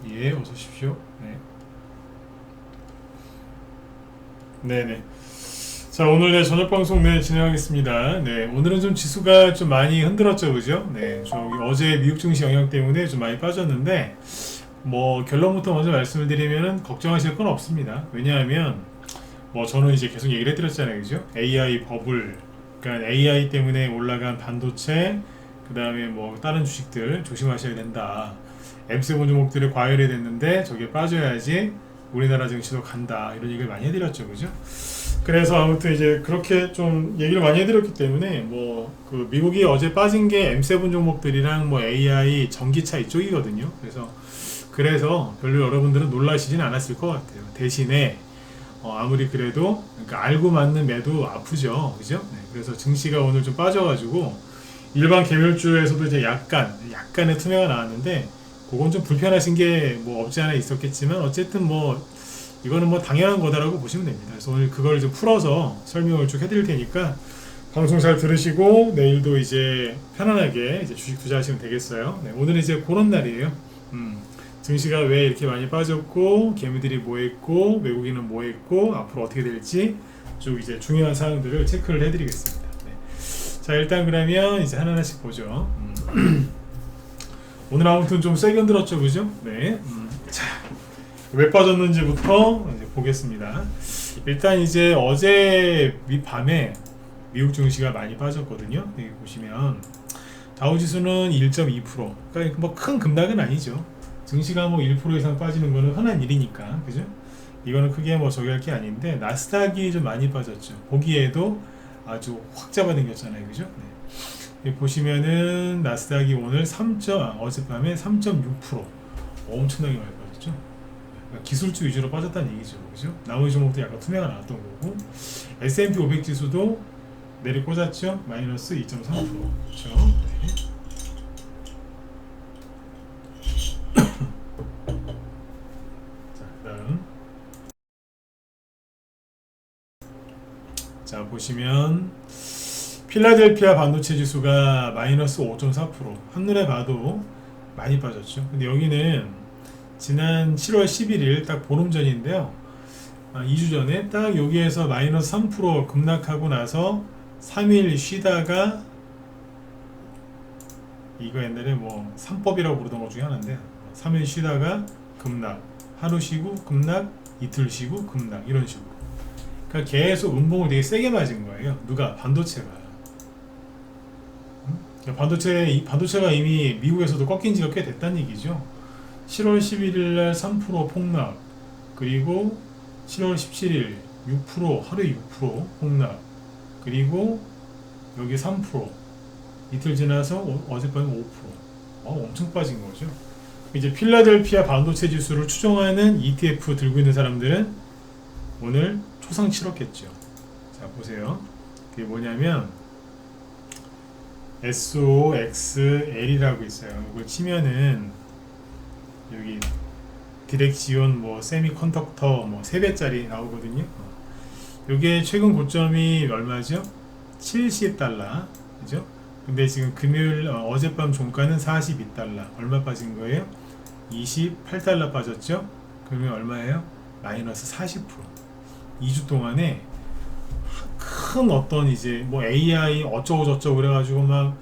예, 어서 오십시오. 네. 네네. 자, 오늘 네, 저녁 방송 네, 진행하겠습니다. 네, 오늘은 좀 지수가 좀 많이 흔들었죠, 그죠? 네, 저기 어제 미국 증시 영향 때문에 좀 많이 빠졌는데, 뭐, 결론부터 먼저 말씀을 드리면은 걱정하실 건 없습니다. 왜냐하면, 뭐, 저는 이제 계속 얘기를 해드렸잖아요, 그죠? AI 버블, 그러니까 AI 때문에 올라간 반도체, 그 다음에 뭐, 다른 주식들 조심하셔야 된다. M7 종목들이 과열이 됐는데, 저게 빠져야지 우리나라 증시도 간다. 이런 얘기를 많이 해드렸죠, 그죠? 그래서 아무튼 이제 그렇게 좀 얘기를 많이 해드렸기 때문에 뭐 그 미국이 어제 빠진 게 M7 종목들이랑 뭐 AI 전기차 이쪽이거든요. 그래서 별로 여러분들은 놀라시진 않았을 것 같아요. 대신에 아무리 그래도 그러니까 알고 맞는 매도 아프죠, 그죠? 네, 그래서 증시가 오늘 좀 빠져가지고 일반 개별주에서도 이제 약간의 투매가 나왔는데 그건 좀 불편하신 게 뭐 없지 않아 있었겠지만 어쨌든 뭐 이거는 뭐 당연한 거다라고 보시면 됩니다. 그래서 오늘 그걸 좀 풀어서 설명을 쭉 해드릴 테니까 방송 잘 들으시고 내일도 이제 편안하게 이제 주식 투자하시면 되겠어요. 네, 오늘은 이제 그런 날이에요. 증시가 왜 이렇게 많이 빠졌고 개미들이 뭐했고 외국인은 뭐했고 앞으로 어떻게 될지 쭉 이제 중요한 사항들을 체크를 해드리겠습니다. 네. 자 일단 그러면 이제 하나하나씩 보죠. 오늘 아무튼 좀 세게 흔들었죠, 그죠? 네. 자. 왜 빠졌는지부터 이제 보겠습니다. 일단 이제 어제 밤에 미국 증시가 많이 빠졌거든요. 여기 보시면 다우지수는 1.2%. 그러니까 뭐 큰 급락은 아니죠. 증시가 뭐 1% 이상 빠지는 거는 흔한 일이니까, 그죠? 이거는 크게 뭐 저기 할 게 아닌데 나스닥이 좀 많이 빠졌죠. 보기에도 아주 확 잡아당겼잖아요, 그죠? 네. 여기 보시면은 나스닥이 오늘 어젯밤에 3.6% 엄청나게 많이 빠졌죠. 기술주 위주로 빠졌다는 얘기죠, 그죠? 나머지 종목도 약간 투매가 나왔던 거고, S&P 500 지수도 내리 꽂았죠, 마이너스 2.3%. 그렇죠? 네. 자, 그다음 자 보시면 필라델피아 반도체 지수가 마이너스 5.4%. 한눈에 봐도 많이 빠졌죠. 근데 여기는 지난 7월 11일 딱 보름 전인데요. 2주 전에 딱 여기에서 마이너스 3% 급락하고 나서 3일 쉬다가 이거 옛날에 뭐 3법이라고 부르던 것 중에 하나인데 3일 쉬다가 급락, 하루 쉬고 급락, 이틀 쉬고 급락 이런 식으로. 그러니까 계속 음봉을 되게 세게 맞은 거예요. 누가? 반도체가. 그러니까 반도체가 이미 미국에서도 꺾인 지가 꽤 됐다는 얘기죠. 7월 11일 날 3% 폭락, 그리고 7월 17일 6% 하루에 6% 폭락, 그리고 여기 3% 이틀 지나서 어젯밤에 5% 엄청 빠진 거죠. 이제 필라델피아 반도체 지수를 추종하는 ETF 들고 있는 사람들은 오늘 초상 치렀겠죠. 자 보세요. 그게 뭐냐면 SOXL이라고 있어요. 이걸 치면은 여기 디렉지온 뭐 세미컨덕터 뭐 3배짜리 나오거든요. 요게 최근 고점이 얼마죠? 70달러. 그죠? 근데 지금 금요일 어젯밤 종가는 42달러. 얼마 빠진 거예요? 28달러 빠졌죠? 그러면 얼마예요? 마이너스 40%. 2주 동안에 큰 어떤 이제 뭐 AI 어쩌고 저쩌고 그래가지고 막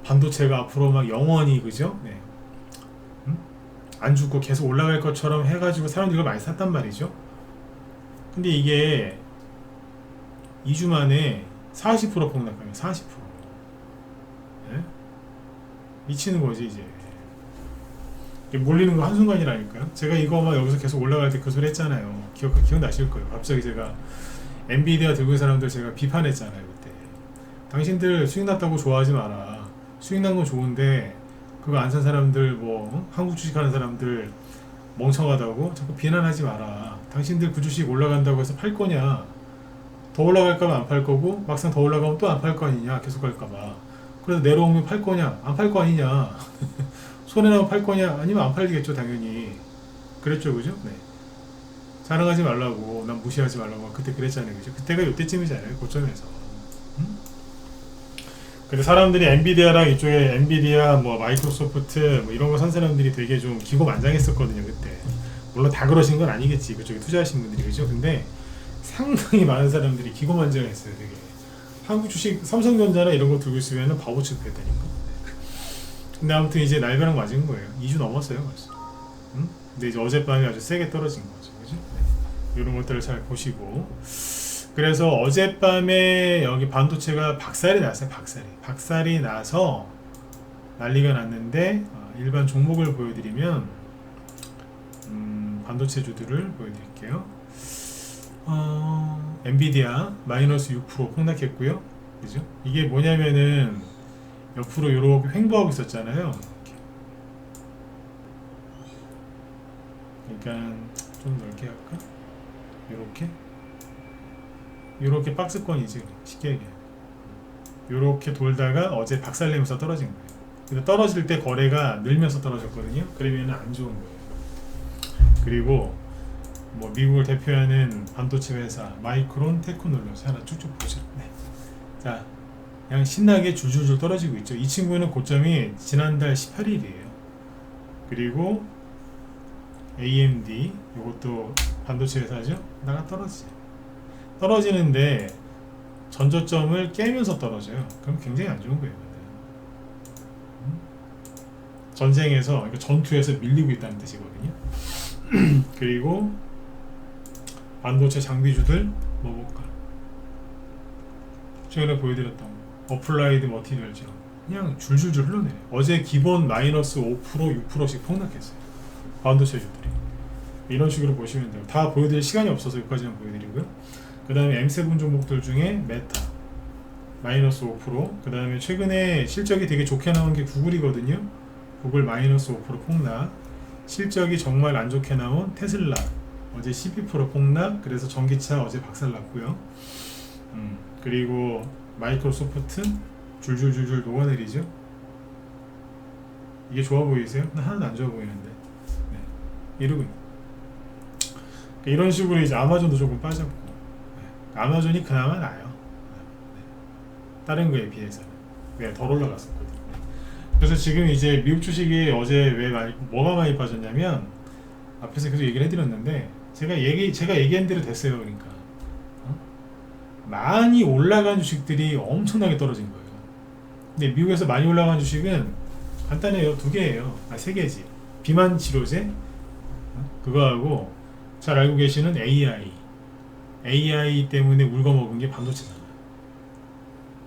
반도체가 앞으로 막 영원히 그죠? 네. 안 죽고 계속 올라갈 것처럼 해가지고 사람들이 이걸 많이 샀단 말이죠. 근데 이게 2주 만에 40% 폭락하면 40%. 네? 미치는 거지 이제. 몰리는 거 한순간이라니까요. 제가 이거 막 여기서 계속 올라갈 때 그 소리 했잖아요. 기억나실 거예요. 갑자기 제가 엔비디아 들고 있는 사람들 제가 비판했잖아요 그때. 당신들 수익 났다고 좋아하지 마라. 수익 난 건 좋은데 그거 안 산 사람들 뭐 한국 주식하는 사람들 멍청하다고 자꾸 비난하지 마라. 당신들 그 주식 올라간다고 해서 팔 거냐? 더 올라갈까봐 안 팔 거고 막상 더 올라가면 또 안 팔 거 아니냐? 계속 갈까봐. 그래서 내려오면 팔 거냐? 안 팔 거 아니냐? 손해나면 팔 거냐? 아니면 안 팔리겠죠 당연히. 그랬죠 그죠? 네. 자랑하지 말라고 난 무시하지 말라고 그때 그랬잖아요 그죠? 그때가 요때쯤이잖아요 고점에서. 근데 사람들이 엔비디아랑 이쪽에 엔비디아 뭐 마이크로소프트 뭐 이런 거 산 사람들이 되게 좀 기고만장했었거든요 그때. 물론 다 그러신 건 아니겠지 그쪽에 투자하신 분들이 그죠. 근데 상당히 많은 사람들이 기고만장했어요 되게. 한국 주식 삼성전자나 이런 거 들고 있으면 바보 취급했다니까. 근데 아무튼 이제 날벼락 맞은 거예요. 2주 넘었어요 벌써. 응? 근데 이제 어젯밤에 아주 세게 떨어진 거죠 그죠. 네. 이런 것들을 잘 보시고. 그래서 어젯밤에 여기 반도체가 박살이 났어요. 박살이 나서 난리가 났는데 일반 종목을 보여드리면 반도체주들을 보여드릴게요. 엔비디아 마이너스 6% 폭락했고요. 그죠? 이게 뭐냐면은 옆으로 이렇게 횡보하고 있었잖아요. 그러니까 좀 넓게 할까? 이렇게 박스권이지 쉽게 얘기해. 이렇게 돌다가 어제 박살내면서 떨어진 거예요. 근데 떨어질 때 거래가 늘면서 떨어졌거든요. 그러면 안 좋은 거예요. 그리고 뭐 미국을 대표하는 반도체 회사 마이크론 테크놀로지 하나 쭉쭉 보죠. 네. 자, 그냥 신나게 줄줄줄 떨어지고 있죠. 이 친구는 고점이 지난달 18일이에요. 그리고 AMD 이것도 반도체 회사죠. 나가 떨어지는데 전저점을 깨면서 떨어져요. 그럼 굉장히 안 좋은 거예요. 전쟁에서 그러니까 전투에서 밀리고 있다는 뜻이거든요. 그리고 반도체 장비주들 뭐 볼까? 최근에 보여드렸던 거. 어플라이드 머티리얼즈 그냥 줄줄줄 흘러내려요. 어제 기본 마이너스 5% 6%씩 폭락했어요. 반도체주들이. 이런 식으로 보시면 돼요. 다 보여드릴 시간이 없어서 여기까지만 보여드리고요. 그 다음에 M7 종목들 중에 메타 마이너스 5%, 그 다음에 최근에 실적이 되게 좋게 나온 게 구글이거든요. 구글 마이너스 5% 폭락. 실적이 정말 안 좋게 나온 테슬라 어제 12% 폭락. 그래서 전기차 어제 박살났고요. 그리고 마이크로소프트 줄줄줄줄 녹아내리죠. 이게 좋아 보이세요? 하나도 안 좋아 보이는데. 네. 이러고 이런 식으로 이제 아마존도 조금 빠졌고. 네. 아마존이 그나마 나아요. 네. 다른 거에 비해서는. 네, 덜 올라갔었거든요. 그래서 지금 이제 미국 주식이 어제 왜 뭐가 많이 빠졌냐면 앞에서 계속 얘기를 해드렸는데 제가 얘기한 대로 됐어요. 그러니까 많이 올라간 주식들이 엄청나게 떨어진 거예요. 근데 미국에서 많이 올라간 주식은 간단해요. 두 개예요. 세 개지. 비만 치료제 그거하고 잘 알고 계시는 AI 때문에 울거먹은 게 반도체잖아요.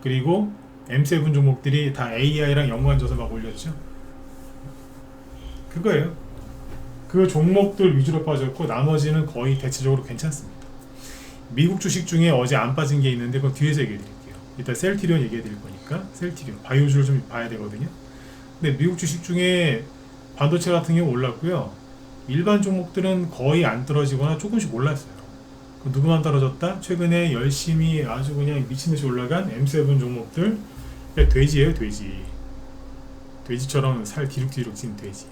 그리고 M7 종목들이 다 AI랑 연관져서 막 올렸죠. 그거예요. 그 종목들 위주로 빠졌고 나머지는 거의 대체적으로 괜찮습니다. 미국 주식 중에 어제 안 빠진 게 있는데 그건 뒤에서 얘기해 드릴게요. 이따 셀트리온 얘기해 드릴 거니까 셀트리온 바이오주를 좀 봐야 되거든요. 근데 미국 주식 중에 반도체 같은 경우 올랐고요. 일반 종목들은 거의 안 떨어지거나 조금씩 올랐어요. 누구만 떨어졌다? 최근에 열심히 아주 그냥 미친듯이 올라간 M7 종목들. 돼지예요, 돼지. 돼지처럼 살 디룩디룩 찐 돼지.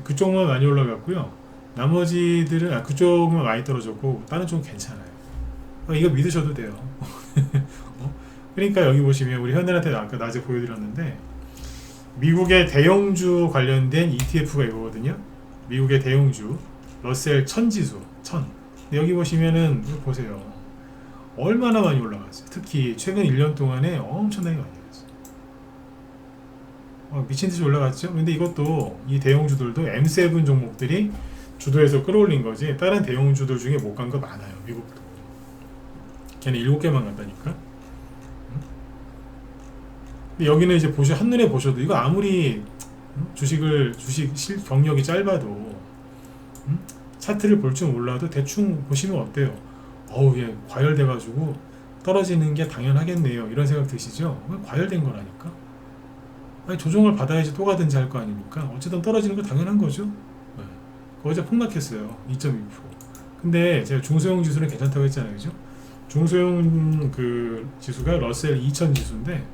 그쪽만 많이 올라갔고요. 나머지들은 그쪽만 많이 떨어졌고 다른 쪽은 괜찮아요. 이거 믿으셔도 돼요. 그러니까 여기 보시면 우리 현대한테 아까 낮에 보여드렸는데 미국의 대형주 관련된 ETF가 이거거든요. 미국의 대형주 러셀 1000지수 1000. 여기 보시면은 보세요. 얼마나 많이 올라갔어요. 특히 최근 1년 동안에 엄청나게 많이 올랐어요. 미친듯이 올라갔죠. 근데 이것도 이 대형주들도 M7 종목들이 주도해서 끌어올린 거지 다른 대형주들 중에 못 간 거 많아요. 미국도. 걔네 7개만 갔다니까. 근데 여기는 이제 한눈에 보셔도 이거 아무리 주식 경력이 짧아도 차트를 볼 줄 몰라도 대충 보시면 어때요? 얘 과열돼가지고 떨어지는 게 당연하겠네요. 이런 생각 드시죠? 과열된 거라니까. 아니, 조정을 받아야지 또 가든지 할 거 아닙니까? 어쨌든 떨어지는 거 당연한 거죠. 네. 어제 폭락했어요. 2.2%. 근데 제가 중소형 지수는 괜찮다고 했잖아요. 그죠? 중소형 그 지수가 러셀 2000 지수인데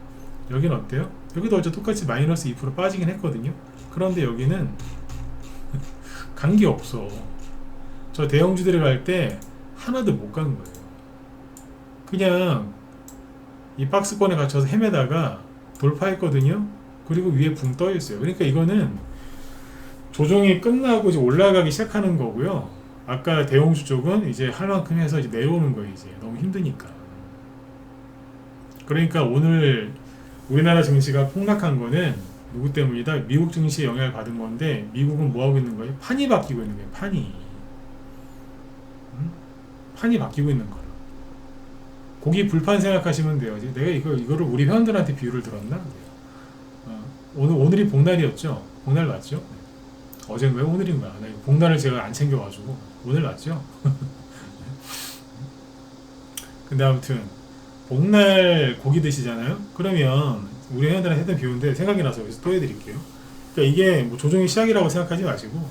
여기는 어때요? 여기도 어제 똑같이 마이너스 2% 빠지긴 했거든요. 그런데 여기는 간 게 없어. 저 대형주들이 갈 때 하나도 못 가는 거예요. 그냥 이 박스권에 갇혀서 헤매다가 돌파했거든요. 그리고 위에 붕 떠 있어요. 그러니까 이거는 조정이 끝나고 이제 올라가기 시작하는 거고요. 아까 대형주 쪽은 이제 할 만큼 해서 이제 내려오는 거예요. 이제 너무 힘드니까. 그러니까 오늘 우리나라 증시가 폭락한 거는 누구 때문이다? 미국 증시에 영향을 받은 건데, 미국은 뭐 하고 있는 거예요? 판이 바뀌고 있는 거예요. 판이 바뀌고 있는 거예요. 고기 불판 생각하시면 돼요. 내가 이거를 우리 회원들한테 비유를 들었나? 오늘이 복날이었죠. 복날 맞죠? 어제는 왜 오늘인 거야? 나 복날을 제가 안 챙겨가지고 오늘 맞죠? 근데 아무튼 복날 고기 드시잖아요. 그러면 우리 회원들한테 했던 비유인데 생각이 나서 여기서 또 해드릴게요. 그러니까 이게 뭐 조정의 시작이라고 생각하지 마시고,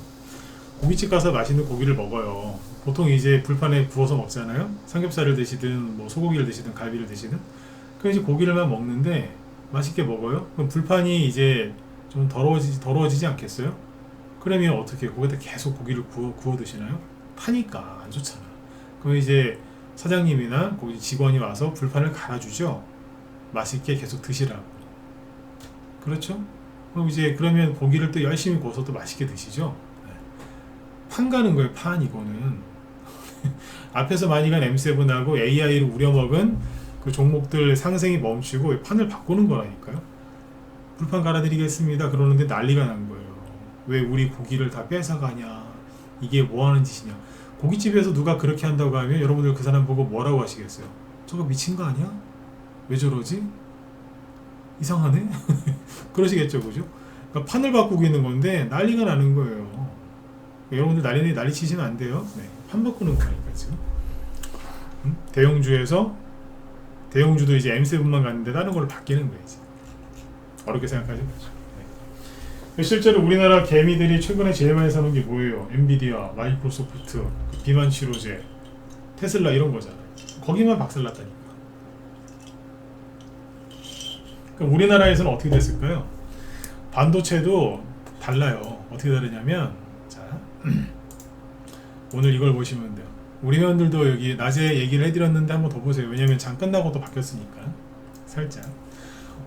고깃집 가서 맛있는 고기를 먹어요. 보통 이제 불판에 구워서 먹잖아요. 삼겹살을 드시든 뭐 소고기를 드시든 갈비를 드시든. 그럼 이제 고기를만 먹는데 맛있게 먹어요. 그럼 불판이 이제 좀 더러워지지 않겠어요? 그러면 어떻게 거기다 계속 고기를 구워 드시나요? 타니까 안 좋잖아. 그럼 이제 사장님이나 거기 직원이 와서 불판을 갈아주죠. 맛있게 계속 드시라고. 그렇죠? 그럼 이제 그러면 고기를 또 열심히 구워서 또 맛있게 드시죠. 판 가는 거예요. 판 이거는. 앞에서 많이 간 M7하고 AI를 우려먹은 그 종목들 상승이 멈추고 판을 바꾸는 거라니까요. 불판 갈아드리겠습니다. 그러는데 난리가 난 거예요. 왜 우리 고기를 다 뺏어가냐, 이게 뭐 하는 짓이냐. 고깃집에서 누가 그렇게 한다고 하면 여러분들 그 사람 보고 뭐라고 하시겠어요? 저거 미친 거 아니야? 왜 저러지? 이상하네? 그러시겠죠, 그죠? 그러니까 판을 바꾸고 있는 건데 난리가 나는 거예요. 여러분들 난리 치시면 안 돼요. 네, 판 바꾸는 거니까 지금. 대형주도 이제 M7만 갔는데 다른 걸로 바뀌는 거예요. 이제. 어렵게 생각하지 마시고. 네. 실제로 우리나라 개미들이 최근에 제일 많이 사는 게 뭐예요? 엔비디아, 마이크로소프트, 비만 치료제, 테슬라 이런 거잖아요. 거기만 박살났다니까. 그럼 우리나라에서는 어떻게 됐을까요? 반도체도 달라요. 어떻게 다르냐면, 자, 오늘 이걸 보시면 돼요. 우리 회원들도 여기 낮에 얘기를 해드렸는데 한번 더 보세요. 왜냐면 장 끝나고 또 바뀌었으니까. 살짝.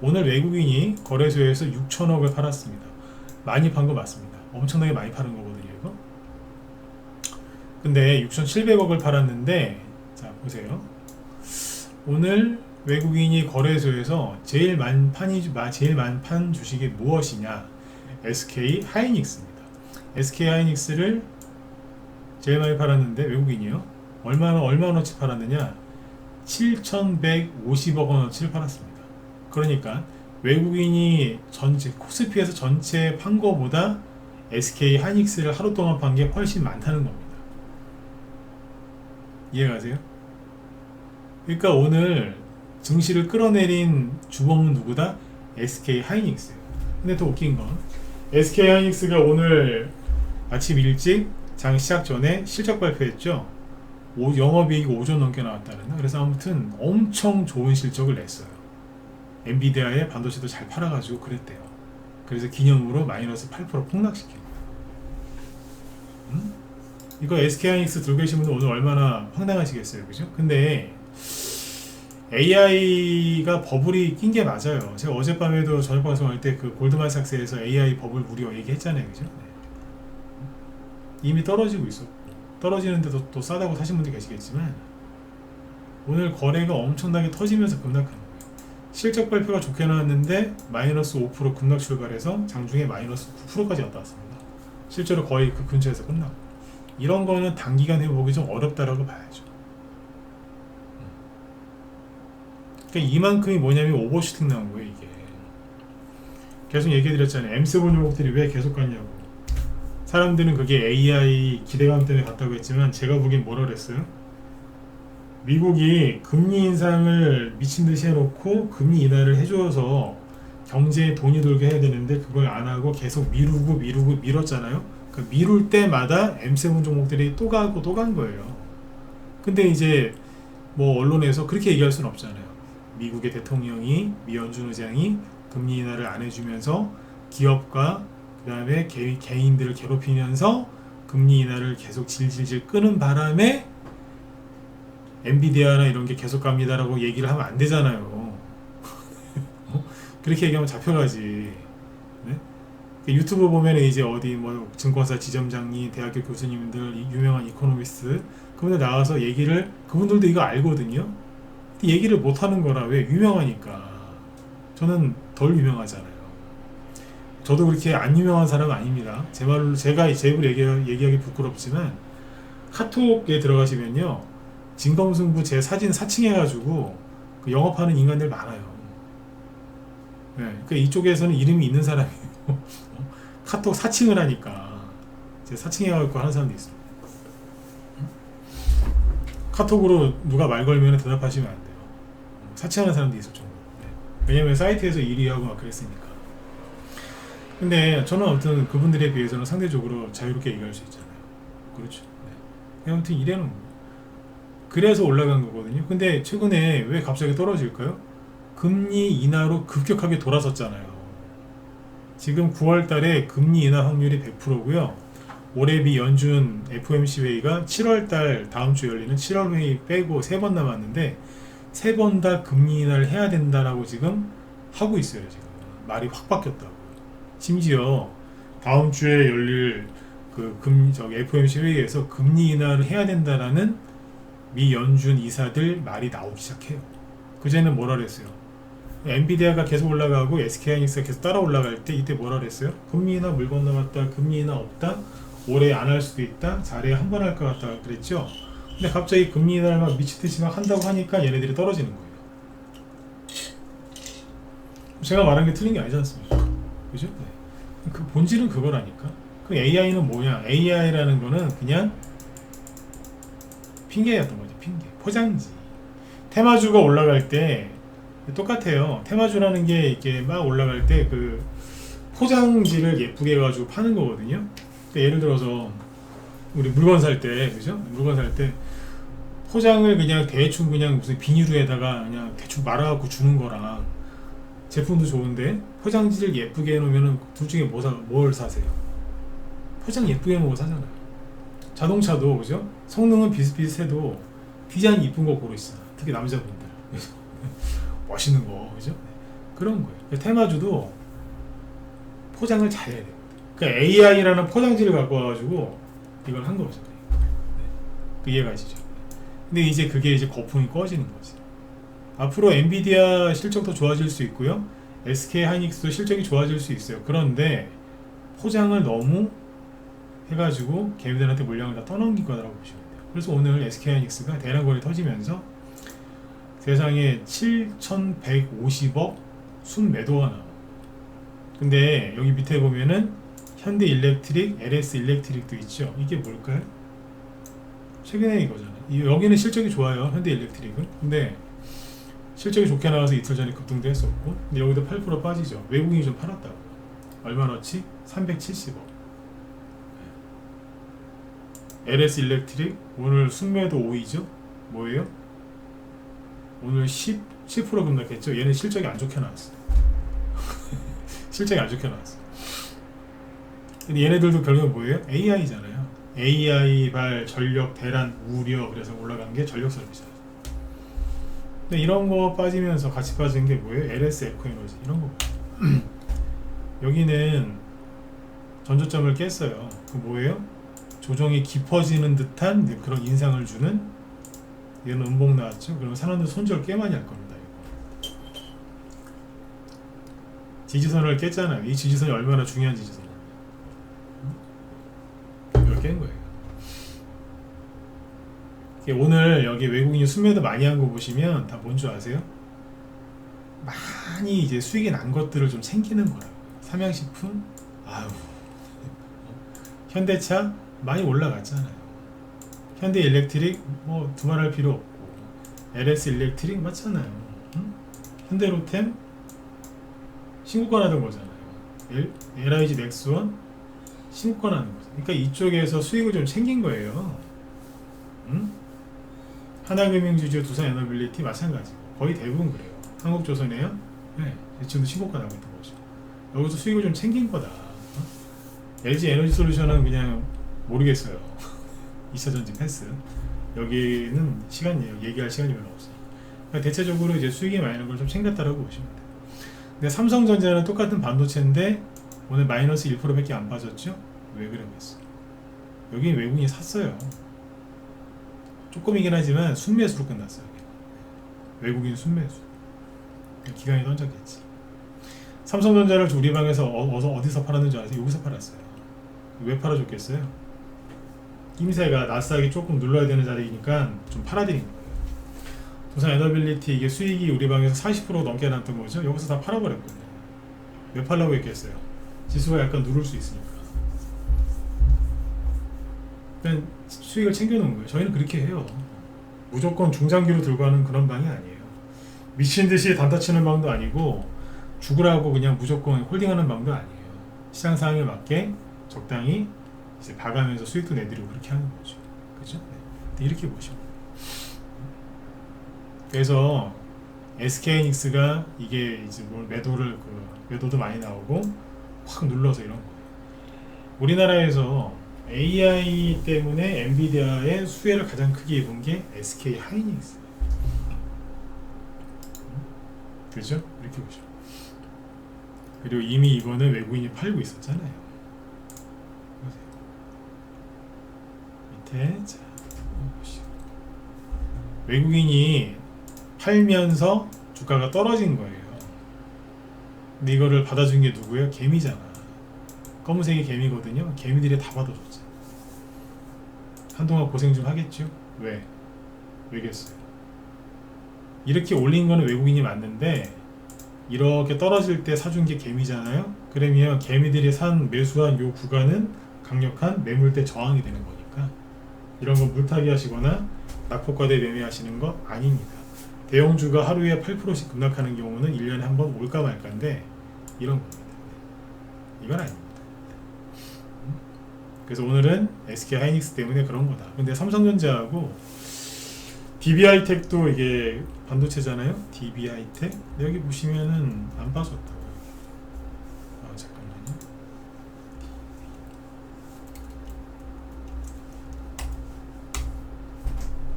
오늘 외국인이 거래소에서 6천억을 팔았습니다. 많이 판 거 맞습니다. 엄청나게 많이 파는 거거든요, 이거. 근데 6,700억을 팔았는데, 자, 보세요. 오늘 외국인이 거래소에서 제일 많이 판 주식이 무엇이냐? SK 하이닉스입니다. SK 하이닉스를 제일 많이 팔았는데 외국인이요. 얼마어치 팔았느냐? 7,150억 원어치를 팔았습니다. 그러니까 외국인이 전체 코스피에서 전체 판 거보다 SK 하이닉스를 하루 동안 판 게 훨씬 많다는 겁니다. 이해가세요? 그러니까 오늘 증시를 끌어내린 주범은 누구다? SK 하이닉스예요. 근데 또 웃긴 건 SK 하이닉스가 오늘 아침 일찍 장 시작 전에 실적 발표했죠. 영업이익이 5조 넘게 나왔다는. 그래서 아무튼 엄청 좋은 실적을 냈어요. 엔비디아의 반도체도 잘 팔아가지고 그랬대요. 그래서 기념으로 마이너스 8% 폭락시킵니다. 이거 SK 하이닉스 들고 계신 분들 오늘 얼마나 황당하시겠어요, 그죠? 근데 AI가 버블이 낀 게 맞아요. 제가 어젯밤에도 저녁 방송할 때 그 골드만삭스에서 AI 버블 무료 얘기했잖아요, 그죠? 네. 이미 떨어지고 있었고, 떨어지는데도 또 싸다고 사신 분들 계시겠지만 오늘 거래가 엄청나게 터지면서 급락하는 거예요. 실적 발표가 좋게 나왔는데 마이너스 5% 급락 출발해서 장중에 마이너스 9%까지 왔다 왔습니다. 실제로 거의 그 근처에서 끝나고. 이런 거는 단기간 회복이 좀 어렵다라고 봐야죠. 그러니까 이만큼이 뭐냐면 오버슈팅 나온 거예요, 이게. 계속 얘기해드렸잖아요. M7 종목들이 왜 계속 갔냐고. 사람들은 그게 AI 기대감 때문에 갔다고 했지만 제가 보기엔 뭐라 그랬어요? 미국이 금리 인상을 미친듯이 해놓고 금리 인하를 해줘서 경제에 돈이 돌게 해야 되는데 그걸 안 하고 계속 미루고 미뤘잖아요. 그 미룰 때마다 M7 종목들이 또 가고 또 간 거예요. 근데 이제 뭐 언론에서 그렇게 얘기할 수는 없잖아요. 미국의 대통령이, 미연준 의장이 금리 인하를 안 해주면서 기업과 그 다음에 개인들을 괴롭히면서 금리 인하를 계속 질질질 끄는 바람에 엔비디아나 이런 게 계속 갑니다라고 얘기를 하면 안 되잖아요. 그렇게 얘기하면 잡혀가지. 네? 유튜브 보면 이제 어디 뭐 증권사 지점장님, 대학교 교수님들, 유명한 이코노미스트 그분들 나와서 얘기를, 그분들도 이거 알거든요. 얘기를 못 하는 거라. 왜? 유명하니까. 저는 덜 유명하잖아요. 저도 그렇게 안 유명한 사람은 아닙니다. 제 말로 제가 제 입으로 얘기하기 부끄럽지만 카톡에 들어가시면요, 진검승부 제 사진 사칭해가지고 그 영업하는 인간들 많아요. 네, 그러니까 이쪽에서는 이름이 있는 사람이에요. 카톡 사칭을 하니까 제 사칭해가지고 하는 사람도 있어요. 카톡으로 누가 말 걸면 대답하시면 안 돼요. 사칭하는 사람도 있을 정도. 네. 왜냐면 사이트에서 1위 하고 막 그랬으니까. 근데 저는 아무튼 그분들에 비해서는 상대적으로 자유롭게 얘기할 수 있잖아요. 그렇죠. 네. 아무튼 이래는 거예요. 그래서 올라간 거거든요. 근데 최근에 왜 갑자기 떨어질까요? 금리 인하로 급격하게 돌아섰잖아요. 지금 9월 달에 금리 인하 확률이 100%고요. 올해 미 연준 FOMC 회의가 7월 달 다음 주 열리는 7월 회의 빼고 3번 남았는데 3번 다 금리 인하를 해야 된다라고 지금 하고 있어요. 지금 말이 확 바뀌었다고. 심지어 다음 주에 열릴 그 FOMC 회의에서 금리 인하를 해야 된다라는 미 연준 이사들 말이 나오기 시작해요. 그전에는 뭐라 그랬어요? 엔비디아가 계속 올라가고 SK하이닉스가 계속 따라 올라갈 때 이때 뭐라 그랬어요? 금리 인하 물 건너갔다, 금리 인하 없다, 올해 안 할 수도 있다, 자리에 한 번 할 것 같다 그랬죠? 근데 갑자기 금리 인하를 막 미치듯이 막 한다고 하니까 얘네들이 떨어지는 거예요. 제가 말한 게 틀린 게 아니지 않습니까? 그죠? 네. 그 본질은 그거라니까. 그 AI는 뭐냐? AI라는 거는 그냥 핑계였던 거죠. 핑계. 포장지. 테마주가 올라갈 때 똑같아요. 테마주라는 게 이렇게 막 올라갈 때 그 포장지를 예쁘게 해가지고 파는 거거든요. 그러니까 예를 들어서 우리 물건 살 때, 그죠? 물건 살 때 포장을 그냥 대충 그냥 무슨 비닐에다가 그냥 대충 말아갖고 주는 거랑 제품도 좋은데 포장지를 예쁘게 해놓으면 둘 중에 뭘 사세요? 포장 예쁘게 해놓은 거 사잖아요. 자동차도 그죠? 성능은 비슷비슷해도 디자인 이쁜 거 고르시잖아. 특히 남자분들 멋있는 거, 그죠? 그런 거예요. 테마주도 포장을 잘해야 돼요. 그러니까 AI라는 포장지를 갖고 와가지고 이걸 한 거죠. 네. 그 이해가시죠? 근데 이제 그게 이제 거품이 꺼지는 거지. 앞으로 엔비디아 실적도 좋아질 수 있고요. SK하이닉스도 실적이 좋아질 수 있어요. 그런데 포장을 너무 해가지고 걔네들한테 물량을 다 떠넘긴 거라고 보시면 돼요. 그래서 오늘 SK하이닉스가 대량거래 터지면서 세상에 7,150억 순매도가 나와요. 근데 여기 밑에 보면은 현대일렉트릭, LS일렉트릭도 있죠. 이게 뭘까요? 최근에 이거잖아요. 여기는 실적이 좋아요. 현대일렉트릭은. 근데 실적이 좋게 나와서 이틀 전에 급등도 했었고, 근데 여기도 8% 빠지죠. 외국인이 좀 팔았다고. 얼마나치? 370억. LS일렉트릭 오늘 순매도 5위죠. 뭐예요? 오늘 10% 급락했죠. 얘는 실적이 안 좋게 나왔어요. 실적이 안 좋게 나왔어요. 근데 얘네들도 결국은 뭐예요? AI잖아요. AI 발 전력 대란 우려, 그래서 올라간 게 전력 서비스죠. 근데 이런 거 빠지면서 같이 빠진 게 뭐예요? LS 에코에너지 이런 거. 여기는 전저점을 깼어요. 그 뭐예요? 조정이 깊어지는 듯한 그런 인상을 주는, 얘는 음봉 나왔죠. 그러면 사람들 손절 꽤 많이 할 겁니다. 이거. 지지선을 깼잖아요. 이 지지선이 얼마나 중요한 지지선이에요. 이걸 깬 거예요. 오늘 여기 외국인이 순매도 많이 한 거 보시면 다 뭔 줄 아세요? 많이 이제 수익이 난 것들을 좀 챙기는 거라고. 삼양식품, 아유, 현대차 많이 올라갔잖아요. 현대일렉트릭 뭐 두말할 필요 없고, LS일렉트릭 맞잖아요. 응? 현대로템 신고가 나던 거잖아요. LIG 넥스원 신고가 나는 거죠. 그러니까 이쪽에서 수익을 좀 챙긴 거예요. 응? 하나금융주주, 두산에너빌리티 마찬가지고 거의 대부분 그래요. 한국조선해요? 네, 지금도 신고가 나고 있던 거죠. 여기서 수익을 좀 챙긴 거다. LG 에너지솔루션은 그냥 모르겠어요. 2차전지 패스. 여기는 얘기할 시간이 별로 없어요. 그러니까 대체적으로 이제 수익이 많이 나는 걸 좀 챙겼다라고 보시면 돼요. 근데 삼성전자는 똑같은 반도체인데 오늘 마이너스 1%밖에 안 빠졌죠? 왜 그러겠어? 여기 외국인이 샀어요. 조금이긴 하지만 순매수로 끝났어요. 외국인 순매수. 기관이 던졌겠지. 삼성전자를 우리 방에서 어디서 팔았는지 아세요? 여기서 팔았어요. 왜 팔아줬겠어요? 김새가 나스닥이 조금 눌러야 되는 자리니까 좀 팔아드린 거예요. 두산 에너빌리티 이게 수익이 우리 방에서 40% 넘게 났던 거죠. 여기서 다 팔아버렸거든요. 왜 팔라고 했겠어요? 지수가 약간 누를 수 있으니까. 그냥 수익을 챙겨놓은 거예요. 저희는 그렇게 해요. 무조건 중장기로 들고 가는 그런 방이 아니에요. 미친듯이 단타 치는 방도 아니고 죽으라고 그냥 무조건 홀딩하는 방도 아니에요. 시장 상황에 맞게 적당히 이제 봐가면서 수익도 내드리고 그렇게 하는 거죠. 그죠? 네. 이렇게 보시면. 그래서 SK하이닉스가 이게 이제 뭘 매도도 많이 나오고 확 눌러서 이런 거예요. 우리나라에서 AI 때문에 엔비디아의 수혜를 가장 크게 입은 게 SK하이닉스. 그죠? 이렇게 보시죠. 그리고 이미 이거는 외국인이 팔고 있었잖아요. 밑에 자 보시죠. 외국인이 팔면서 주가가 떨어진 거예요. 근데 이거를 받아준 게 누구예요? 개미잖아. 검은색이 개미거든요. 개미들이 다 받아줬죠. 한동안 고생 좀 하겠죠? 왜? 왜겠어요? 이렇게 올린 거는 외국인이 맞는데 이렇게 떨어질 때 사준 게 개미잖아요. 그러면 개미들이 매수한 요 구간은 강력한 매물대 저항이 되는 거니까 이런 거 물타기 하시거나 낙폭과대 매매하시는 거 아닙니다. 대형주가 하루에 8%씩 급락하는 경우는 1년에 한 번 올까 말까인데 이런 겁니다. 이건 아닙니다. 그래서 오늘은 SK하이닉스 때문에 그런 거다. 근데 삼성전자하고 DB하이텍도 이게 반도체잖아요. DB하이텍. 여기 보시면은 안 빠졌다고요. 잠깐만요.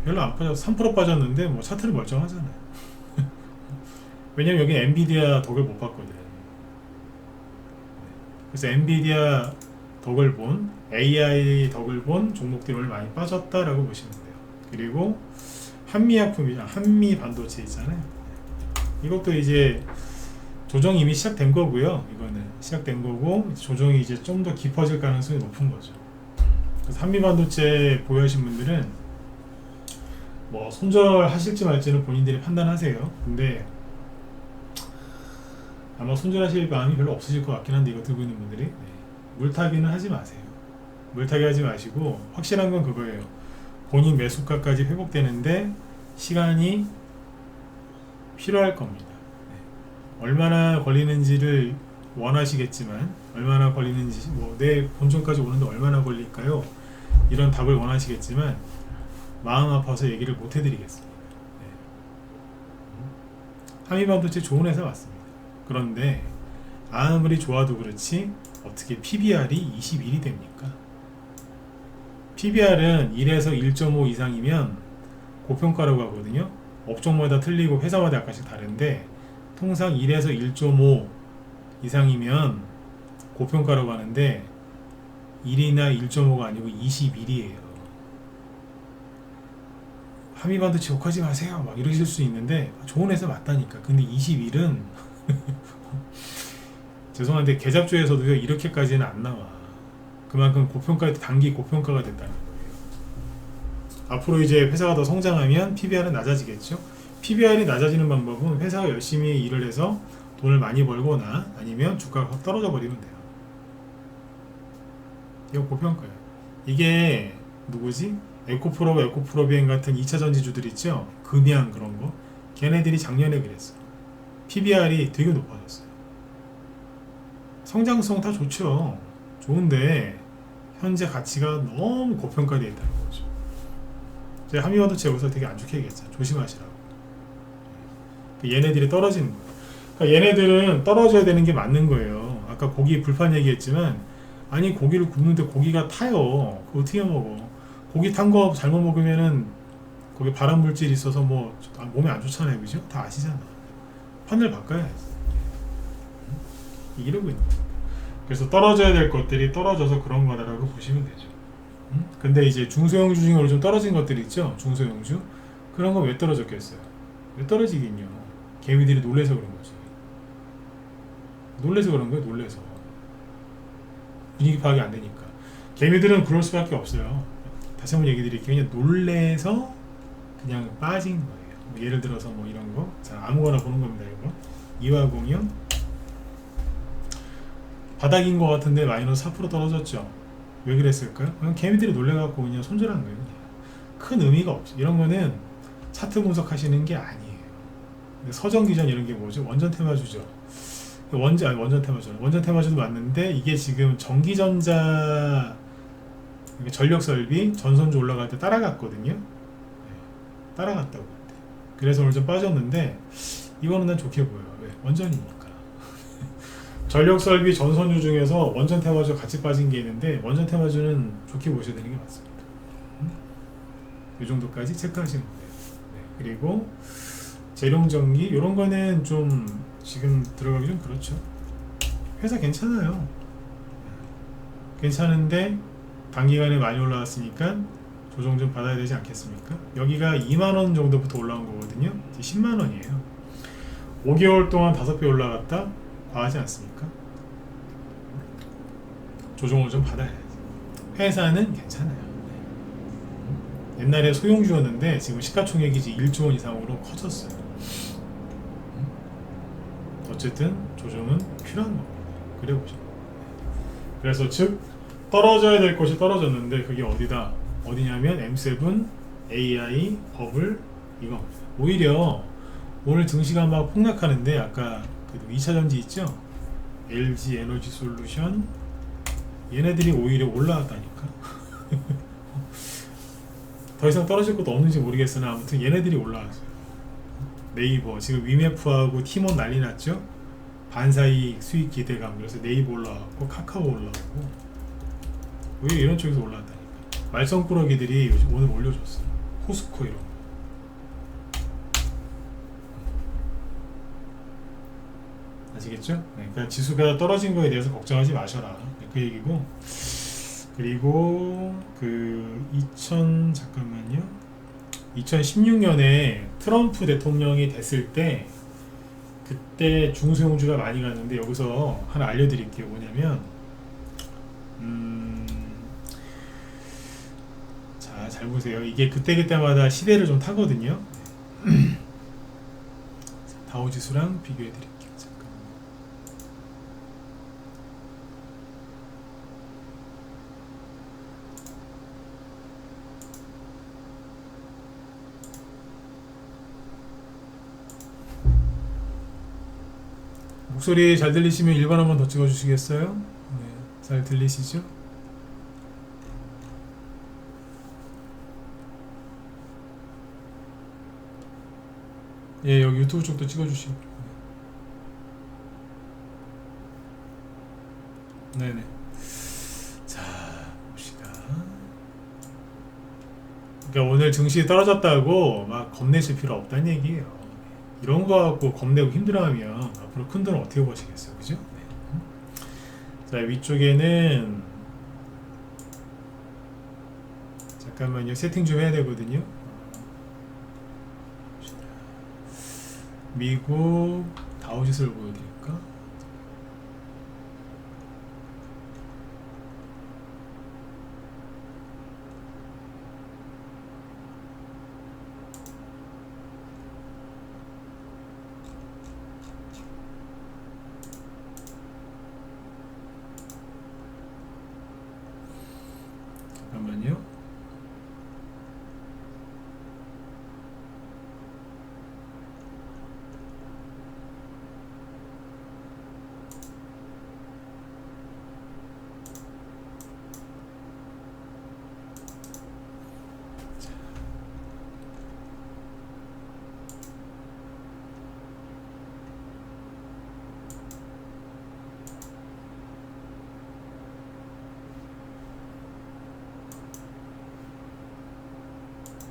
별로 안 빠졌어. 3% 빠졌는데 뭐 차트는 멀쩡하잖아요. 왜냐면 여기 엔비디아 덕을 못 봤거든. 그래서 엔비디아 덕을 본 AI 덕을 본 종목들이 오늘 많이 빠졌다라고 보시면 돼요. 그리고 한미약품이랑 한미 반도체 있잖아요. 이것도 이제 조정이 이미 시작된 거고요. 이거는 시작된 거고 조정이 이제 좀 더 깊어질 가능성이 높은 거죠. 그래서 한미 반도체 보유하신 분들은 뭐 손절하실지 말지는 본인들이 판단하세요. 근데 아마 손절하실 마음이 별로 없으실 것 같긴 한데 이거 들고 있는 분들이 물타기는 하지 마세요. 물타기 하지 마시고 확실한 건 그거예요. 본인 매수가까지 회복되는데 시간이 필요할 겁니다. 얼마나 걸리는지를 원하시겠지만 얼마나 걸리는지 내 본전까지 오는데 얼마나 걸릴까요? 이런 답을 원하시겠지만 마음 아파서 얘기를 못 해드리겠습니다. 한미반도체 좋은 회사 맞습니다. 그런데 아무리 좋아도 그렇지 어떻게 PBR이 21이 됩니까? PBR은 1에서 1.5 이상이면 고평가라고 하거든요. 업종마다 틀리고 회사마다 약간씩 다른데 통상 1에서 1.5 이상이면 고평가라고 하는데 1이나 1.5가 아니고 21이에요. 한미반도체 욕하지 마세요 막 이러실 수 있는데 좋은 회사 맞다니까. 근데 21은 죄송한데 계잡주에서도요 이렇게까지는 안 나와. 그만큼 단기 고평가가 됐다는 거예요. 앞으로 이제 회사가 더 성장하면 PBR은 낮아지겠죠. PBR이 낮아지는 방법은 회사가 열심히 일을 해서 돈을 많이 벌거나 아니면 주가가 확 떨어져 버리면 돼요. 이거 고평가예요. 이게 누구지? 에코프로비엔 같은 2차 전지주들 있죠? 금양 그런 거. 걔네들이 작년에 그랬어. PBR이 되게 높아졌어요. 성장성 다 좋죠. 좋은데 현재 가치가 너무 고평가되어 있다는 거죠. 제가 한미반도체 여기서 되게 안 좋게 얘기했잖아요. 조심하시라고. 얘네들이 떨어지는 거예요. 그러니까 얘네들은 떨어져야 되는 게 맞는 거예요. 아까 고기 불판 얘기했지만 아니 고기를 굽는데 고기가 타요. 그거 어떻게 먹어? 고기 탄 거 잘못 먹으면은 거기 발암 물질이 있어서 뭐 몸에 안 좋잖아요. 그죠? 다 아시잖아. 판을 바꿔야지. 이러고 있는 거예요. 그래서 떨어져야 될 것들이 떨어져서 그런 거다라고 보시면 되죠. 근데 이제 중소형주 중에 좀 떨어진 것들이 있죠. 중소형주 그런 건 왜 떨어졌겠어요? 왜 떨어지긴요? 개미들이 놀래서 그런 거지. 놀래서 그런 거예요. 놀래서 분위기 파악이 안 되니까. 개미들은 그럴 수밖에 없어요. 다시 한번 얘기 드릴게요. 그냥 놀래서 그냥 빠진 거예요. 뭐 예를 들어서 뭐 이런 거, 자 아무거나 보는 겁니다. 이거 이화공영 바닥인 것 같은데 마이너스 4% 떨어졌죠. 왜 그랬을까요? 그냥 개미들이 놀래갖고 그냥 손절한 거예요. 그냥. 큰 의미가 없어. 이런 거는 차트 분석하시는 게 아니에요. 서정 기전 이런 게 뭐죠? 원전 테마주죠. 원전 테마주. 원전 테마주도 맞는데 이게 지금 전기전자 전력 설비 전선주 올라갈 때 따라갔거든요. 따라갔다고. 그래서 오늘 좀 빠졌는데 이거는 난 좋게 보여요. 왜? 원전이니까. 전력 설비 전선주 중에서 원전 테마주 같이 빠진 게 있는데 원전 테마주는 좋게 보셔야 되는 게 맞습니다. 이 정도까지 체크하시면 돼요. 네. 그리고 재룡전기 이런 거는 좀 지금 들어가기 좀 그렇죠. 회사 괜찮아요. 괜찮은데 단기간에 많이 올라왔으니까 조정 좀 받아야 되지 않겠습니까? 여기가 2만원 정도부터 올라온 거거든요. 이제 10만원이에요. 5개월 동안 5배 올라갔다? 과하지 않습니까? 조정을 좀 받아야지. 회사는 괜찮아요. 옛날에 소형주였는데 지금 시가총액이 이제 1조 원 이상으로 커졌어요. 어쨌든 조정은 필요한 겁니다. 그래 보죠. 그래서 즉 떨어져야 될 것이 떨어졌는데 그게 어디다? 어디냐면 M7, AI, 버블 이거. 오히려 오늘 증시가 막 폭락하는데 아까 그 2차전지 있죠? LG 에너지 솔루션 얘네들이 오히려 올라왔다니까. 더 이상 떨어질 것도 없는지 모르겠으나 아무튼 얘네들이 올라왔어요. 네이버 지금 위메프하고 팀원 난리 났죠? 반사이익 수익 기대감. 그래서 네이버 올라왔고 카카오 올라왔고 왜 이런 쪽에서 올라왔다니까. 말썽꾸러기들이 요즘 오늘 올려줬어요. 포스코 이런 거. 아시겠죠? 네, 그러니까 지수가 떨어진 거에 대해서 걱정하지 마셔라. 그 얘기고. 그리고 그 2016년에 트럼프 대통령이 됐을 때 그때 중소형주가 많이 갔는데 여기서 하나 알려드릴게요. 뭐냐면 자, 잘 보세요. 이게 그때마다 시대를 좀 타거든요. 다우지수랑 비교해 드릴게요. 목소리 잘 들리시면 1번 한번 더 찍어주시겠어요? 네, 잘 들리시죠? 예, 여기 유튜브 쪽도 찍어주시고. 네네. 자, 봅시다. 그러니까 오늘 증시 떨어졌다고 막 겁내실 필요 없다는 얘기예요. 이런 거 갖고 겁내고 힘들어하면 앞으로 큰 돈을 어떻게 버시겠어요, 그죠? 네. 자, 위쪽에는 잠깐만요, 세팅 좀 해야 되거든요. 미국 다우지수를 보여드릴까? 잠깐만요.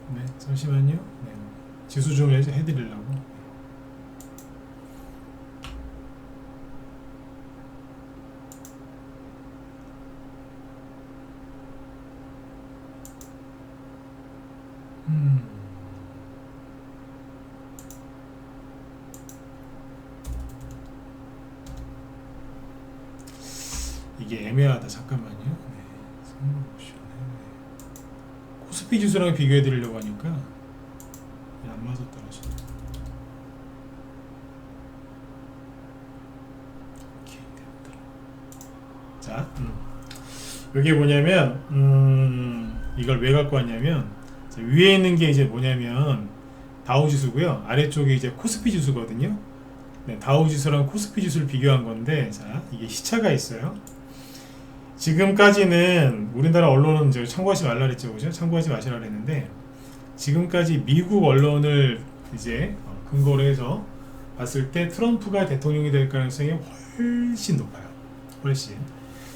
네, 잠시만요. 네, 지수 좀 해드리려고. 이게 애매하다. 잠깐만요. 네. 선물 옵션. 코스피 지수랑 비교해 드리려고 하니까 안 맞아 떨어지네. 오케이, 됐다. 자, 여기 뭐냐면 이걸 왜 갖고 왔냐면 위에 있는 게 이제 뭐냐면 다우 지수고요. 아래쪽에 이제 코스피 지수거든요. 네, 다우 지수랑 코스피 지수를 비교한 건데, 자, 이게 시차가 있어요. 지금까지는 우리나라 언론은 이제 참고하지 말라 그랬죠, 그죠? 참고하지 마시라 그랬는데, 지금까지 미국 언론을 이제 근거로 해서 봤을 때 트럼프가 대통령이 될 가능성이 훨씬 높아요. 훨씬.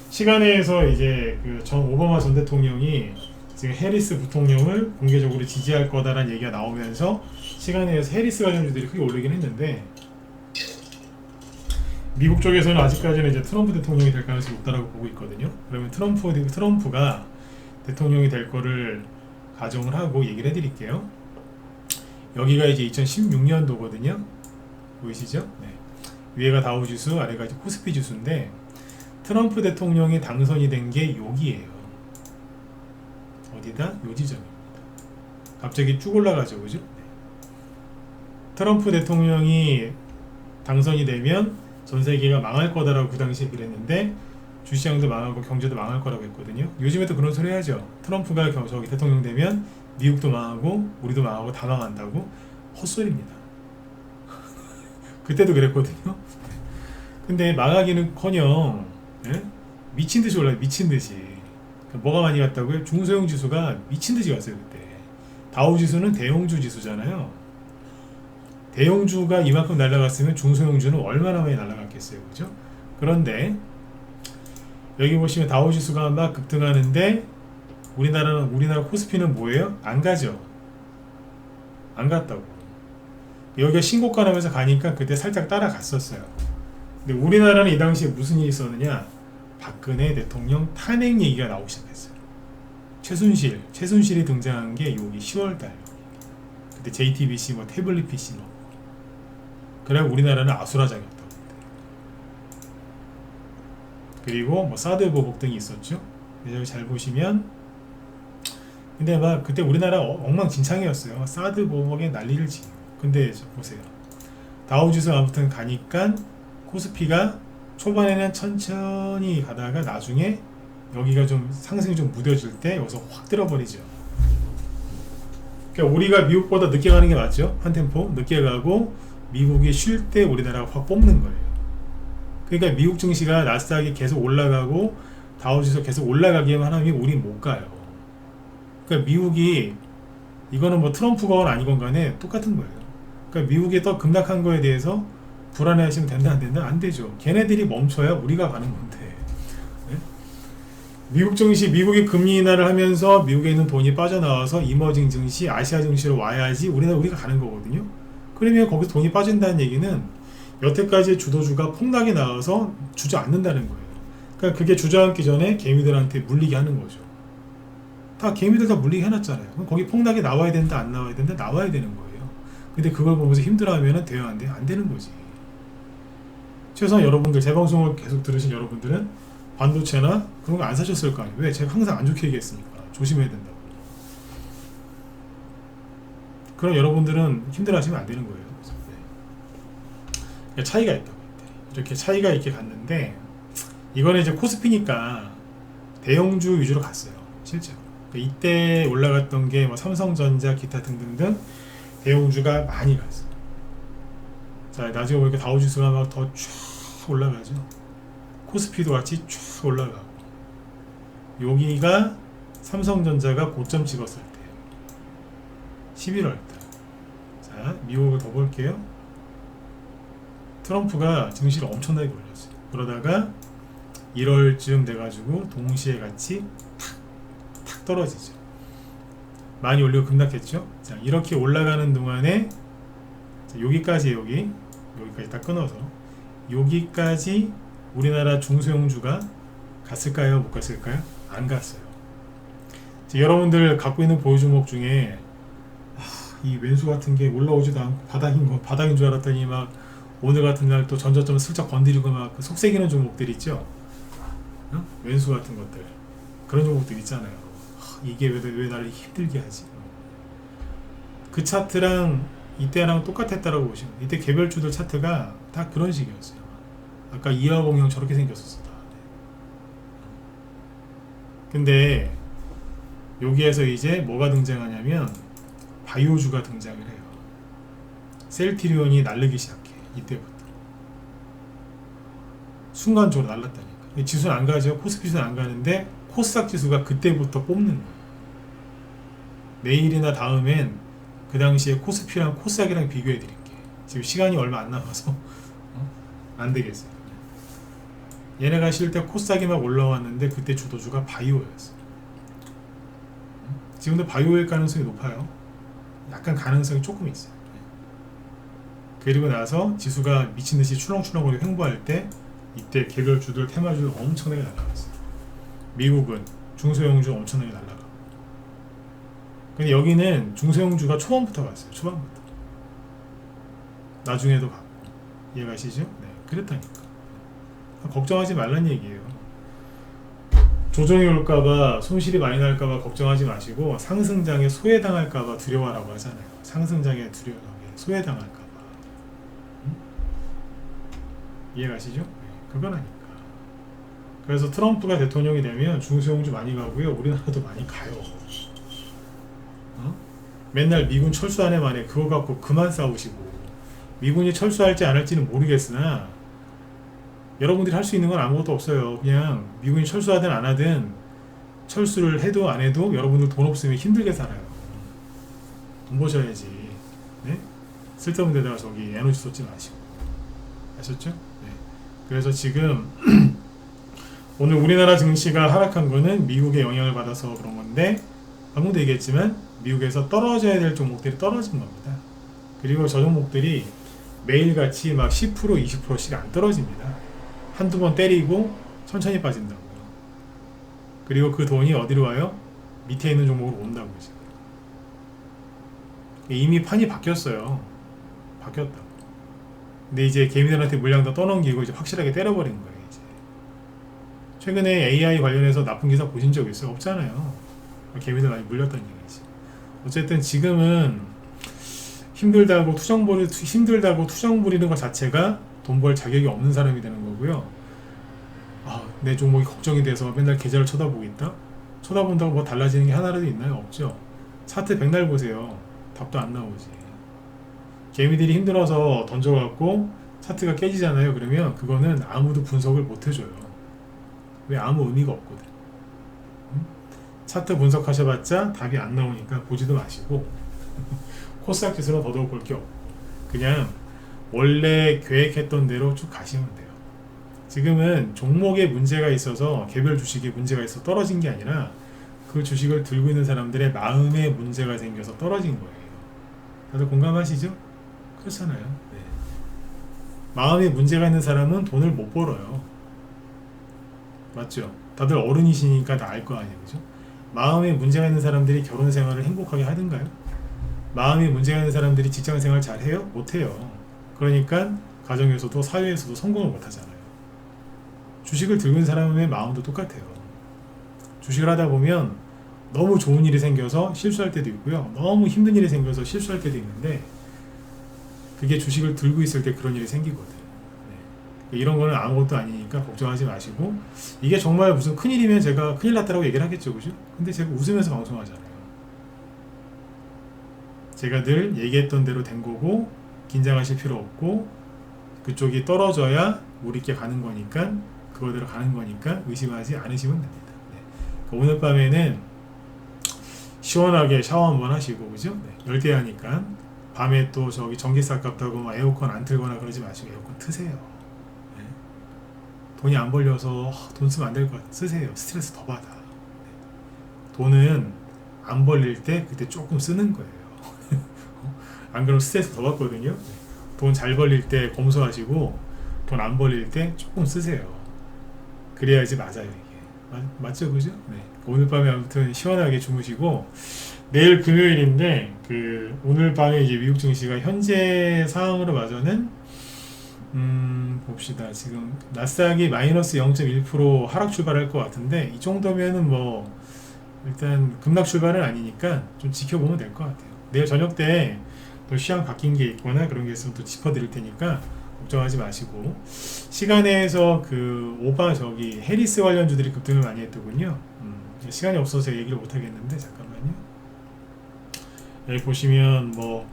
시간에서 이제 그 전 오바마 전 대통령이 지금 해리스 부통령을 공개적으로 지지할 거다라는 얘기가 나오면서 시간에서 해리스 관련주들이 크게 오르긴 했는데, 미국 쪽에서는 아직까지는 이제 트럼프 대통령이 될 가능성이 높다라고 보고 있거든요. 그러면 트럼프가 대통령이 될 거를 가정을 하고 얘기를 해드릴게요. 여기가 이제 2016년도거든요. 보이시죠? 네. 위에가 다우 지수, 아래가 이제 코스피 지수인데, 트럼프 대통령이 당선이 된 게 여기에요. 어디다? 요 지점입니다. 갑자기 쭉 올라가죠, 그죠? 네. 트럼프 대통령이 당선이 되면 전 세계가 망할 거다라고 그 당시에 그랬는데, 주시장도 망하고 경제도 망할 거라고 했거든요. 요즘에도 그런 소리 하죠. 트럼프가 저기 대통령 되면 미국도 망하고 우리도 망하고 다 망한다고. 헛소리입니다. 그때도 그랬거든요. 근데 망하기는커녕 미친 듯이 올라요. 미친 듯이. 뭐가 많이 갔다고요? 중소형 지수가 미친 듯이 갔어요 그때. 다우 지수는 대형주 지수잖아요. 대형주가 이만큼 날아갔으면 중소형주는 얼마나 많이 날아갔겠어요, 그죠? 그런데 여기 보시면 다우 지수가 막 급등하는데 우리나라 코스피는 뭐예요? 안 가죠. 안 갔다고. 여기가 신고가 나면서 가니까 그때 살짝 따라갔었어요. 근데 우리나라는 이 당시에 무슨 일이 있었느냐? 박근혜 대통령 탄핵 얘기가 나오기 시작했어요. 최순실이 등장한 게 여기 10월달. 그때 JTBC 뭐 태블릿 PC 뭐. 그래 우리나라는 아수라장이었다고. 그리고 뭐 사드 보복 등이 있었죠. 여기 잘 보시면, 근데 막 그때 우리나라 엉망진창이었어요. 사드 보복에 난리를 치고. 근데 보세요. 다우지수 아무튼 가니까 코스피가 초반에는 천천히 가다가 나중에 여기가 좀 상승이 좀 무뎌질 때 여기서 확 들어버리죠. 그러니까 우리가 미국보다 늦게 가는 게 맞죠. 한 템포 늦게 가고 미국이 쉴 때 우리나라가 확 뽑는 거예요. 그러니까 미국 증시가 나스닥이 계속 올라가고 다우지수 계속 올라가기만 하면 우린 못 가요. 그러니까 미국이 이거는 뭐 트럼프건 아니건 간에 똑같은 거예요. 그러니까 미국이 더 급락한 거에 대해서 불안해하시면 된다 안 된다? 안 되죠. 걔네들이 멈춰야 우리가 가는 건데. 네? 미국 증시, 미국이 금리 인하를 하면서 미국에 있는 돈이 빠져나와서 이머징 증시, 아시아 증시로 와야지 우리가 가는 거거든요. 그러면 거기서 돈이 빠진다는 얘기는 여태까지 주도주가 폭락이 나와서 주저앉는다는 거예요. 그러니까 그게 주저앉기 전에 개미들한테 물리게 하는 거죠. 다 개미들 다 물리게 해놨잖아요. 그럼 거기 폭락이 나와야 된다 안 나와야 된다? 나와야 되는 거예요. 근데 그걸 보면서 힘들어하면 돼요 안 돼요? 안 되는 거지. 최소한 여러분들 제 방송을 계속 들으신 여러분들은 반도체나 그런 거 안 사셨을 거 아니에요. 왜? 제가 항상 안 좋게 얘기했으니까. 조심해야 된다고. 그럼 여러분들은 힘들어하시면 안 되는 거예요. 네. 차이가 있다고. 이렇게 차이가 이렇게 갔는데 이거는 이제 코스피니까 대형주 위주로 갔어요. 실제로. 이때 올라갔던 게 뭐 삼성전자 기타 등등등 대형주가 많이 갔어요. 자, 나중에 보니까 다우지수가 막 더 쭉 올라가죠. 코스피도 같이 쭉 올라가고. 여기가 삼성전자가 고점 찍었을 때 11월달. 자, 미국을 더 볼게요. 트럼프가 증시를 엄청나게 올렸어요. 그러다가 1월쯤 돼가지고 동시에 같이 탁 떨어지죠. 많이 올리고 급락했죠. 자, 이렇게 올라가는 동안에 자, 여기까지 여기까지 딱 끊어서 여기까지 우리나라 중소형주가 갔을까요? 못 갔을까요? 안 갔어요. 자, 여러분들 갖고 있는 보유 종목 중에 이 왼수 같은 게 올라오지도 않고 바닥인 줄 알았더니 막 오늘 같은 날 또 전저점 슬쩍 건드리고 막 속색이는 종목들 있죠. 왼수 같은 것들 그런 종목들 있잖아요. 이게 왜 나를 힘들게 하지? 그 차트랑 이때랑 똑같았다라고 보시면 이때 개별주들 차트가 다 그런 식이었어요. 아까 이하공형 저렇게 생겼었어. 다. 근데 여기에서 이제 뭐가 등장하냐면 바이오주가 등장을 해요. 셀트리온이 날르기 시작해. 이때부터 순간적으로 날랐다니까. 지수는 안 가죠. 코스피 지수는 안 가는데 코스닥 지수가 그때부터 뽑는 거예요. 내일이나 다음엔 그 당시에 코스피랑 코스닥이랑 비교해 드릴게요. 지금 시간이 얼마 안 남아서 안 되겠어요. 얘네가 쉴 때 코스닥이 막 올라왔는데 그때 주도주가 바이오였어요. 지금도 바이오일 가능성이 높아요. 약간 가능성이 조금 있어요. 그리고 나서 지수가 미친듯이 출렁출렁거리고 횡보할 때 이때 개별주들 테마주들 엄청나게 날아갔어요. 미국은 중소형주 엄청나게 날아가고, 근데 여기는 중소형주가 초반부터 갔어요. 초반부터 나중에도 갔고. 이해가시죠? 네, 그랬다니까. 걱정하지 말란 얘기예요. 조정이 올까봐, 손실이 많이 날까봐 걱정하지 마시고 상승장에 소외당할까봐 두려워라고 하잖아요. 상승장에 두려워하게 소외당할까봐. 이해가시죠? 네, 그거라니까. 그래서 트럼프가 대통령이 되면 중소형주 많이 가고요, 우리나라도 많이 가요. 맨날 미군 철수하네 만에 그거 갖고 그만 싸우시고, 미군이 철수할지 안 할지는 모르겠으나 여러분들이 할 수 있는 건 아무것도 없어요. 그냥 미군이 철수하든 안 하든, 철수를 해도 안 해도 여러분들 돈 없으면 힘들게 살아요. 돈 버셔야지. 네? 쓸데없는 데다가 저기 에너지 쏟지 마시고. 아셨죠? 네. 그래서 지금 오늘 우리나라 증시가 하락한 거는 미국의 영향을 받아서 그런 건데, 방금도 얘기했지만 미국에서 떨어져야 될 종목들이 떨어진 겁니다. 그리고 저 종목들이 매일같이 막 10% 20%씩 안 떨어집니다. 한두 번 때리고 천천히 빠진다고요. 그리고 그 돈이 어디로 와요? 밑에 있는 종목으로 온다고요. 지금 이미 판이 바뀌었어요. 바뀌었다고. 근데 이제 개미들한테 물량 다 떠넘기고 이제 확실하게 때려버린 거예요. 이제 최근에 AI 관련해서 나쁜 기사 보신 적 있어요? 없잖아요. 개미들 많이 물렸다는 얘기지. 어쨌든 지금은 힘들다고 투정 부리는 것 자체가 돈 벌 자격이 없는 사람이 되는 거고요. 내 종목이 걱정이 돼서 맨날 계좌를 쳐다보고 있다? 쳐다본다고 뭐 달라지는 게 하나라도 있나요? 없죠. 차트 백날 보세요. 답도 안 나오지. 개미들이 힘들어서 던져갖고 차트가 깨지잖아요. 그러면 그거는 아무도 분석을 못 해줘요. 왜? 아무 의미가 없거든. 차트 분석하셔봤자 답이 안 나오니까 보지도 마시고 코스닥 지수는 더더욱 볼 게 없고 그냥 원래 계획했던 대로 쭉 가시면 돼요. 지금은 종목에 문제가 있어서, 개별 주식에 문제가 있어서 떨어진 게 아니라 그 주식을 들고 있는 사람들의 마음에 문제가 생겨서 떨어진 거예요. 다들 공감하시죠? 그렇잖아요. 네. 마음에 문제가 있는 사람은 돈을 못 벌어요. 맞죠? 다들 어른이시니까 다 알 거 아니에요. 그죠? 마음에 문제가 있는 사람들이 결혼 생활을 행복하게 하든가요? 마음에 문제가 있는 사람들이 직장 생활 잘 해요? 못 해요. 그러니까 가정에서도 사회에서도 성공을 못 하잖아요. 주식을 들고 있는 사람의 마음도 똑같아요. 주식을 하다 보면 너무 좋은 일이 생겨서 실수할 때도 있고요. 너무 힘든 일이 생겨서 실수할 때도 있는데, 그게 주식을 들고 있을 때 그런 일이 생기거든. 네. 이런 거는 아무것도 아니니까 걱정하지 마시고, 이게 정말 무슨 큰일이면 제가 큰일 났다라고 얘기를 하겠죠. 그죠? 근데 제가 웃으면서 방송하잖아요. 제가 늘 얘기했던 대로 된 거고, 긴장하실 필요 없고, 그쪽이 떨어져야 우리께 가는 거니까, 그거대로 가는 거니까 의심하지 않으시면 됩니다. 네. 오늘 밤에는 시원하게 샤워 한번 하시고, 그죠? 네. 열대야니까 밤에 또 저기 전기세 아깝다고 막 에어컨 안 틀거나 그러지 마시고 에어컨 트세요. 네. 돈이 안 벌려서 돈 쓰면 안 될 것 같아. 쓰세요. 스트레스 더 받아. 네. 돈은 안 벌릴 때 그때 조금 쓰는 거예요. 안 그러면 스트레스 더 받거든요. 네. 돈 잘 벌릴 때 검소하시고 돈 안 벌릴 때 조금 쓰세요. 그래야지 맞아요. 이게 맞죠? 그죠? 네. 오늘 밤에 아무튼 시원하게 주무시고, 내일 금요일인데 오늘 밤에 이제 미국 증시가 현재 상황으로 봐서는 봅시다. 지금 나스닥이 마이너스 0.1% 하락 출발할 것 같은데 이 정도면은 뭐 일단 급락 출발은 아니니까 좀 지켜보면 될 것 같아요. 내일 저녁 때 또 시황 바뀐 게 있거나 그런 게 있으면 또 짚어드릴 테니까 걱정하지 마시고 시간에서 그 오바 저기 해리스 관련주들이 급등을 많이 했더군요. 시간이 없어서 제가 얘기를 못 하겠는데 잠깐만요. 여기 보시면 뭐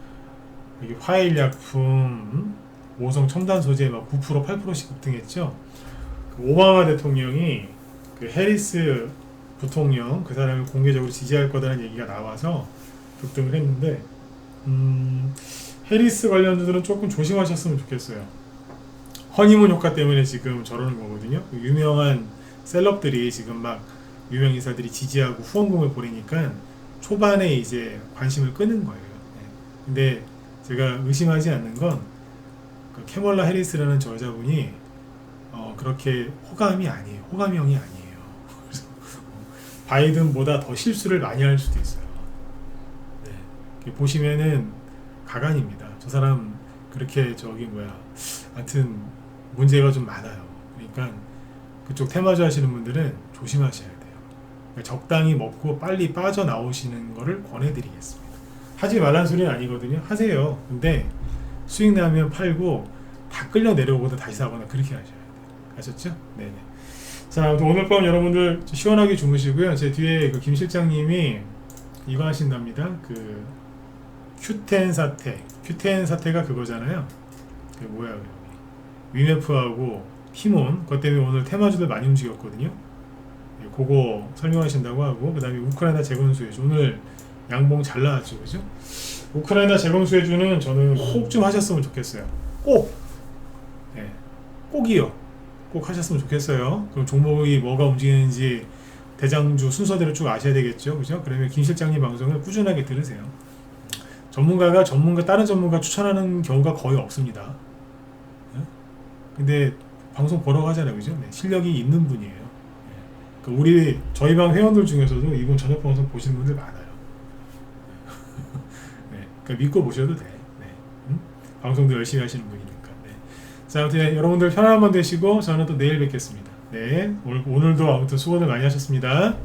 여기 화일약품, 오성 첨단 소재 막 9% 8%씩 급등했죠. 그 오바마 대통령이 그 해리스 부통령 그 사람을 공개적으로 지지할 거다라는 얘기가 나와서 급등을 했는데 해리스 관련주들은 조금 조심하셨으면 좋겠어요. 허니문 효과 때문에 지금 저러는 거거든요. 유명한 셀럽들이 지금 막 유명 인사들이 지지하고 후원금을 보내니까 초반에 이제 관심을 끄는 거예요. 근데 제가 의심하지 않는 건 그 캐멀라 해리스라는 저 여자분이 그렇게 호감이 아니에요. 호감형이 아니에요. 그래서 바이든보다 더 실수를 많이 할 수도 있어요. 네. 보시면은 가관입니다. 저 사람 그렇게 저기 뭐야, 하여튼 문제가 좀 많아요. 그러니까 그쪽 테마주 하시는 분들은 조심하셔야 돼요. 그러니까 적당히 먹고 빨리 빠져나오시는 거를 권해드리겠습니다. 하지 말란 소리는 아니거든요. 하세요. 근데 수익 나면 팔고 다 끌려 내려오고도 다시 사거나 그렇게 하셔야 돼요. 아셨죠? 네네. 자, 오늘 밤 여러분들 시원하게 주무시고요. 제 뒤에 그 김 실장님이 이거 하신답니다. 그 Q10 사태. Q10 사태가 그거잖아요. 그 뭐야, 위메프하고 티몬. 그것 때문에 오늘 테마주들 많이 움직였거든요. 그거 설명하신다고 하고, 그 다음에 우크라이나 재건 수혜주. 오늘 양봉 잘 나왔죠, 그죠? 우크라이나 재건 수혜주는 저는 꼭 좀 하셨으면 좋겠어요. 꼭! 네, 꼭이요. 꼭 하셨으면 좋겠어요. 그럼 종목이 뭐가 움직이는지 대장주 순서대로 쭉 아셔야 되겠죠, 그죠? 그러면 김 실장님 방송을 꾸준하게 들으세요. 전문가가 다른 전문가 추천하는 경우가 거의 없습니다. 네? 근데 방송 보러 가잖아요, 그죠? 네, 실력이 있는 분이에요. 네. 저희 방 회원들 중에서도 이분 저녁 방송 보시는 분들 많아요. 네, 그러니까 믿고 보셔도 돼. 네. 방송도 열심히 하시는 분이니까. 네. 자, 아무튼 여러분들 편안한 밤 되시고 저는 또 내일 뵙겠습니다. 네, 오늘도 아무튼 수고들 많이 하셨습니다.